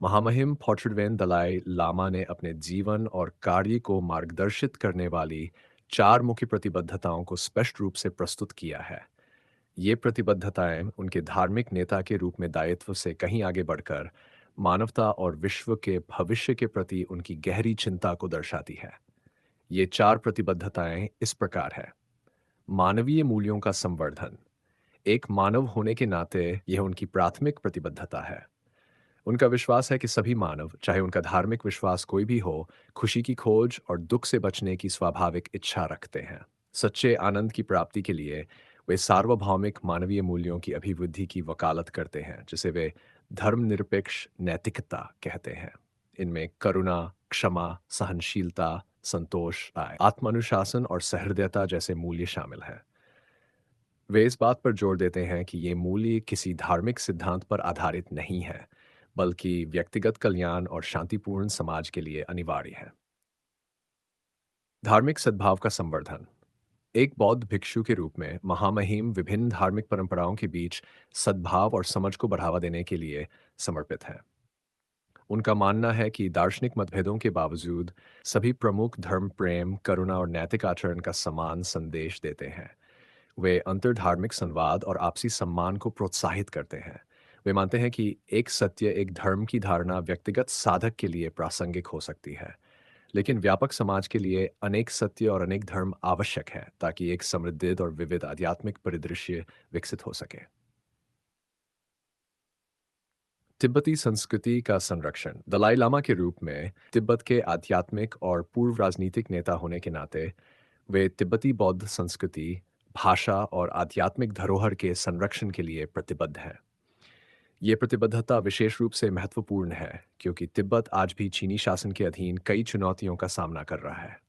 महामहिम पोर्ट्रेडवेन दलाई लामा ने अपने जीवन और कार्य को मार्गदर्शित करने वाली चार मुख्य प्रतिबद्धताओं को स्पष्ट रूप से प्रस्तुत किया है। ये प्रतिबद्धताएं उनके धार्मिक नेता के रूप में दायित्व से कहीं आगे बढ़कर मानवता और विश्व के भविष्य के प्रति उनकी गहरी चिंता को दर्शाती है। ये चार प्रतिबद्धताएं इस प्रकार है। मानवीय मूल्यों का संवर्धन। एक मानव होने के नाते यह उनकी प्राथमिक प्रतिबद्धता है। उनका विश्वास है कि सभी मानव, चाहे उनका धार्मिक विश्वास कोई भी हो, खुशी की खोज और दुख से बचने की स्वाभाविक इच्छा रखते हैं। सच्चे आनंद की प्राप्ति के लिए वे सार्वभौमिक मानवीय मूल्यों की अभिवृद्धि की वकालत करते हैं, जिसे वे धर्मनिरपेक्ष नैतिकता कहते हैं। इनमें करुणा, क्षमा, सहनशीलता, संतोष, आत्मानुशासन और सहृदयता जैसे मूल्य शामिल हैं। वे इस बात पर जोर देते हैं कि ये मूल्य किसी धार्मिक सिद्धांत पर आधारित नहीं है, बल्कि व्यक्तिगत कल्याण और शांतिपूर्ण समाज के लिए अनिवार्य है। धार्मिक सद्भाव का संवर्धन। एक बौद्ध भिक्षु के रूप में महामहिम विभिन्न धार्मिक परंपराओं के बीच सद्भाव और समझ को बढ़ावा देने के लिए समर्पित हैं। उनका मानना है कि दार्शनिक मतभेदों के बावजूद सभी प्रमुख धर्म प्रेम, करुणा और नैतिक आचरण का समान संदेश देते हैं। वे अंतर्धार्मिक संवाद और आपसी सम्मान को प्रोत्साहित करते हैं। वे मानते हैं कि एक सत्य, एक धर्म की धारणा व्यक्तिगत साधक के लिए प्रासंगिक हो सकती है, लेकिन व्यापक समाज के लिए अनेक सत्य और अनेक धर्म आवश्यक है ताकि एक समृद्ध और विविध आध्यात्मिक परिदृश्य विकसित हो सके। तिब्बती संस्कृति का संरक्षण। दलाई लामा के रूप में तिब्बत के आध्यात्मिक और पूर्व राजनीतिक नेता होने के नाते वे तिब्बती बौद्ध संस्कृति, भाषा और आध्यात्मिक धरोहर के संरक्षण के लिए प्रतिबद्ध हैं। ये प्रतिबद्धता विशेष रूप से महत्वपूर्ण है क्योंकि तिब्बत आज भी चीनी शासन के अधीन कई चुनौतियों का सामना कर रहा है।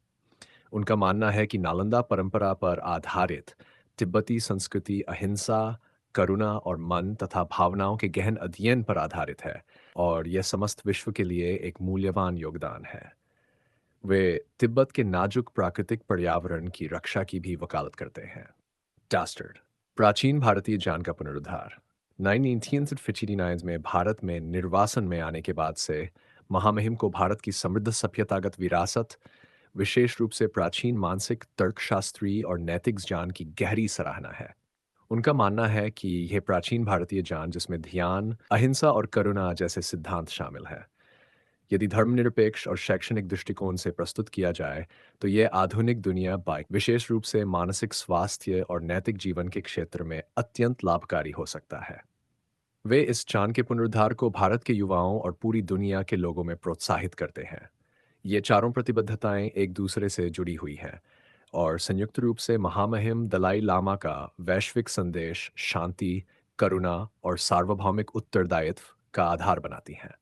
उनका मानना है कि नालंदा परंपरा पर आधारित तिब्बती संस्कृति अहिंसा, करुणा और मन तथा भावनाओं के गहन अध्ययन पर आधारित है और यह समस्त विश्व के लिए एक मूल्यवान योगदान है। वे तिब्बत के नाजुक प्राकृतिक पर्यावरण की रक्षा की भी वकालत करते हैं। डास्टर्ड। प्राचीन भारतीय ज्ञान का पुनरुद्धार। 1959 में भारत में निर्वासन में आने के बाद से महामहिम को भारत की समृद्ध सभ्यतागत विरासत, विशेष रूप से प्राचीन मानसिक तर्कशास्त्री और नैतिक ज्ञान की गहरी सराहना है। उनका मानना है कि यह प्राचीन भारतीय ज्ञान जिसमें ध्यान, अहिंसा और करुणा जैसे सिद्धांत शामिल है, यदि धर्मनिरपेक्ष और शैक्षणिक दृष्टिकोण से प्रस्तुत किया जाए, तो यह आधुनिक दुनिया बाइक विशेष रूप से मानसिक स्वास्थ्य और नैतिक जीवन के क्षेत्र में अत्यंत लाभकारी हो सकता है। वे इस चांद के पुनरुद्धार को भारत के युवाओं और पूरी दुनिया के लोगों में प्रोत्साहित करते हैं। ये चारों प्रतिबद्धताएं एक दूसरे से जुड़ी हुई हैं और संयुक्त रूप से महामहिम दलाई लामा का वैश्विक संदेश शांति, करुणा और सार्वभौमिक उत्तरदायित्व का आधार बनाती हैं।